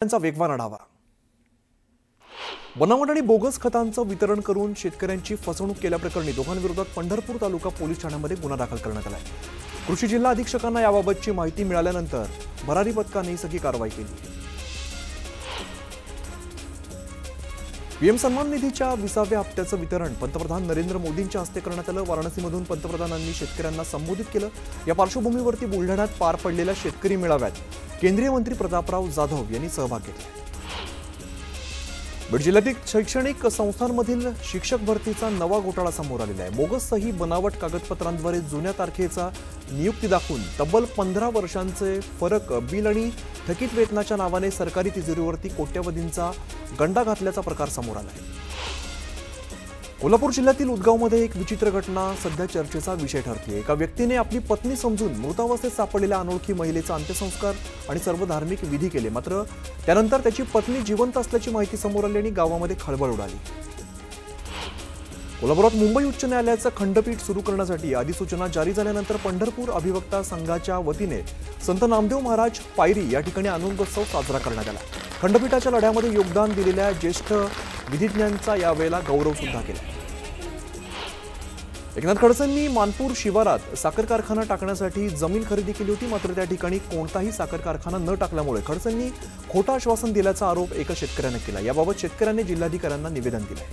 त्यांचा वेगवान आढावा। बनावट आणि बोगस खतांचं वितरण करून शेतकऱ्यांची फसवणूक केल्याप्रकरणी दोघांविरोधात पंढरपूर तालुका पोलीस ठाण्यामध्ये गुन्हा दाखल करण्यात आलाय। कृषी जिल्हा अधीक्षकांना याबाबतची माहिती मिळाल्यानंतर भरारी पथकाने सगळी कारवाई केली। पीएम सन्मान निधीच्या 20व्या हप्त्याचं वितरण पंतप्रधान नरेंद्र मोदींच्या हस्ते करण्यात आलं। वाराणसीमधून पंतप्रधानांनी शेतकऱ्यांना संबोधित केलं। या पार्श्वभूमीवरती बुलढाण्यात पार पडलेल्या शेतकरी मेळाव्यात केंद्रीय मंत्री प्रतापराव जाधव यांनी सहभाग घेतला। बीड जिल्ह्यातील शैक्षणिक संस्थांमधील शिक्षक भरतीचा नवा घोटाळा समोर आलेला आहे। बोगस सही बनावट कागदपत्रांद्वारे जुन्या तारखेचा नियुक्ती दाखवून तब्बल 15 वर्षांचे फरक बिल आणि थकीत वेतनाच्या नावाने सरकारी तिजोरीवरती कोट्यवधींचा गंडा घातल्याचा प्रकार समोर आला आहे। कोल्हापूर जिल्ह्यातील उदगावमध्ये एक विचित्र घटना सध्या चर्चेचा विषय ठरते। एका व्यक्तीने आपली पत्नी समजून मृतावस्थेत सापडलेल्या अनोळखी महिलेचा अंत्यसंस्कार आणि सर्व धार्मिक विधी केले। मात्र त्यानंतर त्याची पत्नी जिवंत असल्याची माहिती समोर आली आणि गावामध्ये खळबळ उडाली। कोल्हापुरात मुंबई उच्च न्यायालयाचं खंडपीठ सुरू करण्यासाठी अधिसूचना जारी झाल्यानंतर पंढरपूर अभिवक्ता संघाच्या वतीने संत नामदेव महाराज पायरी या ठिकाणी आनंदोत्सव साजरा करण्यात आला। खंडपीठाच्या लढ्यामध्ये योगदान दिलेल्या ज्येष्ठ विधिज्ञांचा यावेळेला गौरव सुद्धा केला। एकनाथ खडसेंनी मानपूर शिवारात साखर कारखाना टाकण्यासाठी जमीन खरेदी केली होती। मात्र त्या ठिकाणी कोणताही साखर कारखाना न टाकल्यामुळे खडसेंनी खोटं आश्वासन दिल्याचा आरोप एका शेतकऱ्याने केला। याबाबत शेतकऱ्यांनी जिल्हाधिकाऱ्यांना निवेदन दिले।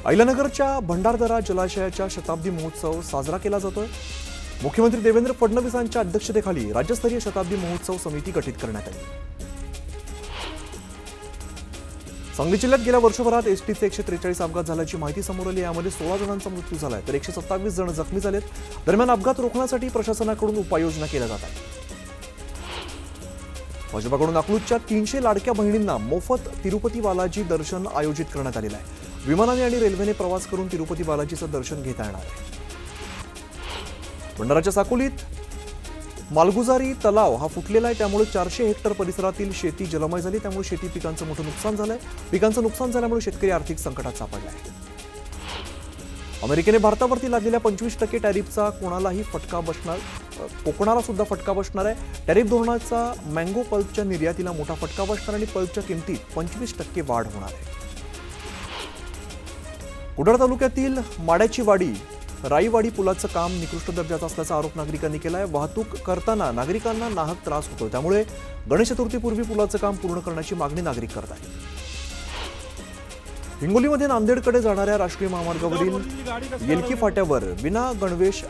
अहिल्यानगरच्या भंडारदरा जलाशयाच्या शताब्दी महोत्सव साजरा केला जातोय। मुख्यमंत्री देवेंद्र फडणवीसांच्या अध्यक्षतेखाली राज्यस्तरीय शताब्दी महोत्सव समिती गठीत करण्यात आली। सांगली जिल्ह्यात गेल्या वर्षभरात एसटीचे 143 अपघात झाल्याची माहिती समोर आली। यामध्ये 16 जणांचा मृत्यू झालाय तर 127 जण जखमी झालेत। दरम्यान अपघात रोखण्यासाठी प्रशासनाकडून उपाययोजना केल्या जात आहेत। भाजपाकडून अकलूजच्या 300 लाडक्या बहिणींना मोफत तिरुपती बालाजी दर्शन आयोजित करण्यात आलेलं आहे। विमानाने आणि रेल्वेने प्रवास करून तिरुपती बालाजीचं दर्शन घेता येणार आहे। भंडाराच्या साकोलीत मालगुजारी तलाव हा फुटलेला आहे। त्यामुळे 400 हेक्टर परिसरातील शेती जलमय झाली। त्यामुळे शेती पिकांचं मोठं नुकसान झालंय। पिकांचं नुकसान झाल्यामुळे शेतकरी आर्थिक संकटात सापडला आहे। अमेरिकेने भारतावरती लादलेल्या 25% टॅरिफचा कोकणाला सुद्धा फटका बसणार आहे। टॅरिफ धोरणाचा मँगो पल्पच्या निर्यातीला मोठा फटका बसणार आणि पल्पच्या किमतीत 25% वाढ होणार आहे। कुडाळ तालुक्यातील माड्याची वाडी राईवाडी पुलाचं काम निकृष्ट दर्जाचं असल्याचा आरोप नागरिकांनी केलाय। वाहतूक करताना नागरिकांना नाहक त्रास होतोय। त्यामुळे गणेश चतुर्थीपूर्वी पुलाचं काम पूर्ण करण्याची मागणी नागरिक करत आहेत। हिंगोलीमध्ये नांदेडकडे जाणाऱ्या राष्ट्रीय महामार्गावरील येलकी फाट्यावर विना गणवेश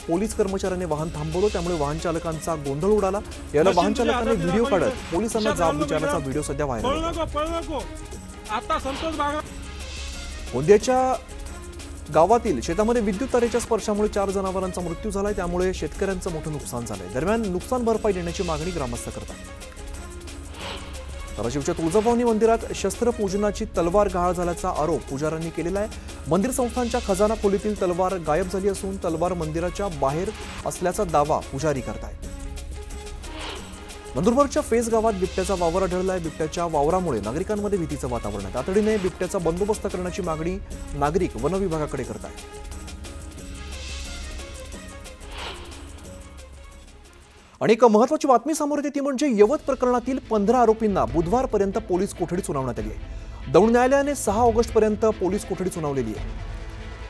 पोलीस कर्मचाऱ्यांनी वाहन थांबवलं। त्यामुळे वाहन चालकांचा गोंधळ उडाला। याला वाहन चालकांनी व्हिडिओ काढत पोलिसांना जाब विचारण्याचा व्हिडिओ सध्या व्हायरल आहे। गोंदियाच्या गावातील शेतामध्ये विद्युत तारेच्या स्पर्शामुळे 4 जनावरांचा मृत्यू झालाय। त्यामुळे शेतकऱ्यांचं मोठं नुकसान झालंय। दरम्यान नुकसान भरपाई देण्याची मागणी ग्रामस्थ करतात। धाराशिवच्या तुळजाभवानी मंदिरात शस्त्रपूजनाची तलवार गहाळ झाल्याचा आरोप पुजाऱ्यांनी केलेला आहे। मंदिर संस्थांच्या खजाना खोलीतील तलवार गायब झाली असून तलवार मंदिराच्या बाहेर असल्याचा दावा पुजारी करतायत। नंदुरबारच्या फेस गावात बिबट्याचा वावर आढळलाय। बिबट्याच्या वावरामुळे नागरिकांमध्ये भीतीचं वातावरण आहे। तातडीने बिबट्याचा बंदोबस्त करण्याची मागणी नागरिक वन विभागाकडे करत आहेत। आणि एक महत्त्वाची बातमी समोर येते ती म्हणजे यवत प्रकरणातील 15 आरोपींना बुधवारपर्यंत पोलीस कोठडी सुनावण्यात आली आहे। दौंड न्यायालयाने 6 ऑगस्टपर्यंत पोलीस कोठडी सुनावलेली आहे।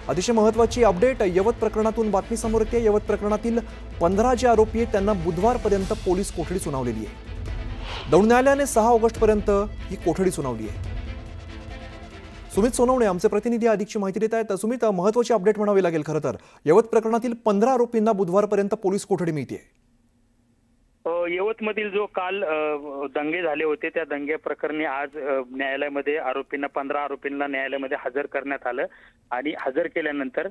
अतिशय महत्त्वाची अपडेट यवत प्रकरणातून बातमी समोर येते। यवत प्रकरणातील 15 जे आरोपी आहेत त्यांना बुधवारपर्यंत पोलीस कोठडी सुनावलेली आहे। दौंड न्यायालयाने 6 ऑगस्टपर्यंत ही कोठडी सुनावली आहे। सुमित सोनवणे आमचे प्रतिनिधी अधिकची माहिती देत आहेत। सुमित, महत्त्वाची अपडेट म्हणावी लागेल खरं तर यवत प्रकरणातील 15 आरोपींना बुधवारपर्यंत पोलीस कोठडी मिळते। यवतमधील जो काल दंगे झाले होते त्या दंगे प्रकरणी आज न्यायालयामध्ये 15 आरोपींना न्यायालयामध्ये हजर करण्यात आलं आणि हजर केल्यानंतर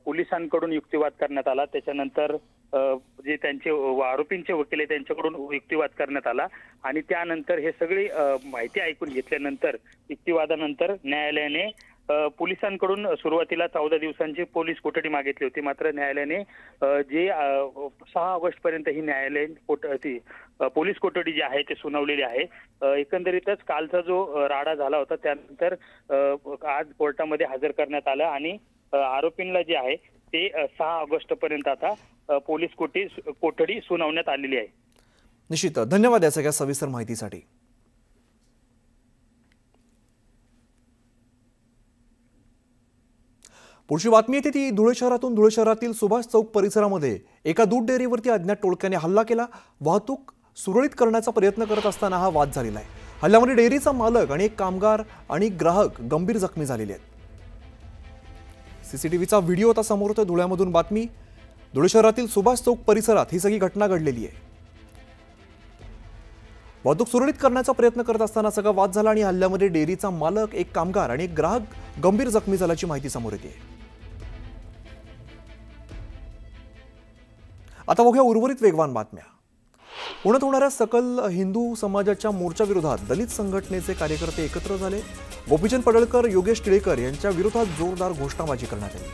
पोलिसांकडून युक्तिवाद करण्यात आला। त्याच्यानंतर जे त्यांचे आरोपींचे वकील आहेत त्यांच्याकडून युक्तिवाद करण्यात आला आणि त्यानंतर हे सगळी माहिती ऐकून घेतल्यानंतर युक्तिवादानंतर न्यायालयाने पोलिसांकडून सुरुवातीला 14 दिवसांची पोलीस कोठडी मागितली होती। मात्र न्यायालयाने जे 6 ऑगस्ट पर्यंत ही न्यायालयीन पोलीस कोठडी जी आहे ते सुनावलेली आहे। एकंदरीतच कालचा जो राडा झाला होता त्यानंतर आज कोर्टामध्ये हजर करण्यात आलं आणि आरोपींना जे आहे ते 6 ऑगस्ट पर्यंत आता पोलीस कोठडी सुनावण्यात आलेली आहे। निश्चित धन्यवाद या सगळ्या सविस्तर माहितीसाठी। पुढची बातमी येते ती धुळे शहरातून। धुळे शहरातील सुभाष चौक परिसरामध्ये एका दूध डेअरीवरती अज्ञात टोळक्याने हल्ला केला। वाहतूक सुरळीत करण्याचा प्रयत्न करत असताना हा वाद झालेला आहे। हल्ल्यामध्ये डेअरीचा मालक आणि एक कामगार आणि ग्राहक गंभीर जखमी झालेले आहेत। सीसीटीव्हीचा व्हिडिओ आता समोर येतोय। धुळ्यामधून बातमी। धुळे शहरातील सुभाष चौक परिसरात ही सगळी घटना घडलेली आहे। वाहतूक सुरळीत करण्याचा प्रयत्न करत असताना सगळा वाद झाला आणि हल्ल्यामध्ये डेअरीचा मालक, एक कामगार आणि एक ग्राहक गंभीर जखमी झाल्याची माहिती समोर येते। आता बघूया उर्वरित वेगवान बातम्या। पुण्यात होणाऱ्या सकल हिंदू समाजाच्या मोर्चाविरोधात दलित संघटनेचे कार्यकर्ते एकत्र झाले। गोपीचंद पडळकर, योगेश टिळेकर यांच्या विरोधात जोरदार घोषणाबाजी करण्यात आली।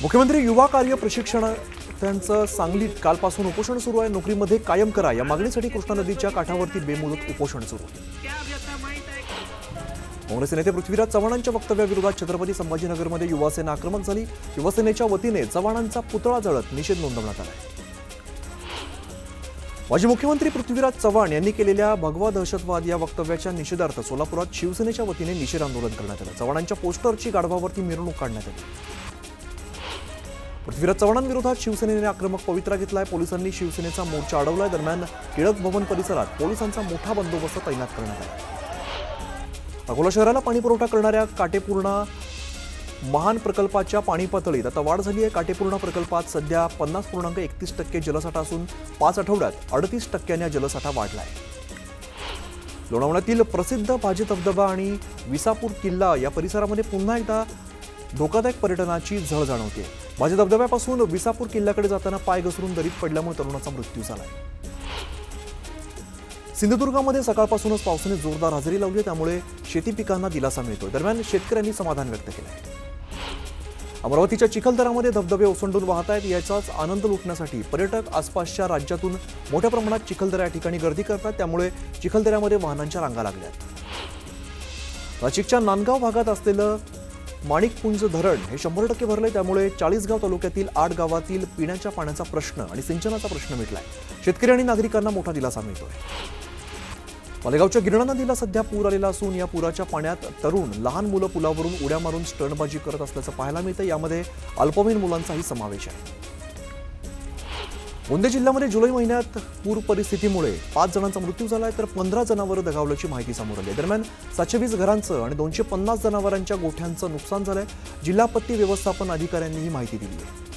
मुख्यमंत्री युवा कार्य प्रशिक्षणार्थ्यांचं सांगलीत कालपासून उपोषण सुरू आहे। नोकरीमध्ये कायम करा या मागणीसाठी कृष्णा नदीच्या काठावरती बेमुदत उपोषण सुरू आहे। काँग्रेस नेते पृथ्वीराज चव्हाणांच्या वक्तव्याविरोधात छत्रपती संभाजीनगरमध्ये युवासेना आक्रमक झाली। युवासेनेच्या वतीने चव्हाणांचा पुतळा जळत निषेध नोंदवण्यात आला। माजी मुख्यमंत्री पृथ्वीराज चव्हाण यांनी केलेल्या भगवा दहशतवाद या वक्तव्याच्या निषेधार्थ सोलापुरात शिवसेनेच्या वतीने निषेध आंदोलन करण्यात आलं। चव्हाणांच्या पोस्टरची गाढवावरती मिरवणूक काढण्यात आली। पृथ्वीराज चव्हाणांविरोधात शिवसेनेने आक्रमक पवित्रा घेतलाय। पोलिसांनी शिवसेनेचा मोर्चा अडवलाय। दरम्यान टिळक भवन परिसरात पोलिसांचा मोठा बंदोबस्त तैनात करण्यात आला। अकोला शहराला पाणी पुरवठा करणाऱ्या काटेपूर्णा महान प्रकल्पाच्या पाणी पातळीत आता वाढ झाली आहे। काटेपूर्णा प्रकल्पात सध्या 50.31% जलसाठा असून 5 आठवड्यात 38% जलसाठा वाढला आहे। लोणावळ्यातील प्रसिद्ध भाजी धबधबा आणि विसापूर किल्ला या परिसरामध्ये पुन्हा एकदा धोकादायक पर्यटनाची झळ जाणवते। भाजी धबधब्यापासून विसापूर किल्ल्याकडे जाताना पाय घसरून दरीत पडल्यामुळे तरुणाचा मृत्यू झाला आहे। सिंधुदुर्गामध्ये सकाळपासूनच पावसाने जोरदार हजेरी लावली, त्यामुळे शेती पिकांना दिलासा मिळतोय। दरम्यान शेतकऱ्यांनी समाधान व्यक्त केलं आहे। अमरावतीच्या चिखलदऱ्यामध्ये धबधबे ओसंडून वाहत आहेत। याचाच आनंद लुटण्यासाठी पर्यटक आसपासच्या राज्यातून मोठ्या प्रमाणात चिखलदरा या ठिकाणी गर्दी करतात, त्यामुळे चिखलदऱ्यामध्ये वाहनांच्या रांगा लागल्यात। नाशिकच्या नांदगाव भागात असलेलं माणिकपुंज धरण हे 100% भरले, त्यामुळे 40गाव तालुक्यातील 8 गावातील पिण्याच्या पाण्याचा प्रश्न आणि सिंचनाचा प्रश्न मिटलाय। शेतकरी आणि नागरिकांना मोठा दिलासा मिळतोय। मालेगावच्या गिरणा नदीला सध्या पूर आलेला असून या पुराच्या पाण्यात तरुण लहान मुलं पुलावरून उड्या मारून स्टंटबाजी करत असल्याचं पाहायला मिळतं। यामध्ये अल्पवयीन मुलांचाही समावेश आहे। गोंदिया जिल्ह्यामध्ये जुलै महिन्यात पूर परिस्थितीमुळे 5 जणांचा मृत्यू झालाय, तर 15 जनावरं दगावल्याची माहिती समोर आली आहे। दरम्यान 720 घरांचं आणि 250 जनावरांच्या गोठ्यांचं नुकसान झालंय। जिल्हा आपत्ती व्यवस्थापन अधिकाऱ्यांनी ही माहिती दिली आहे।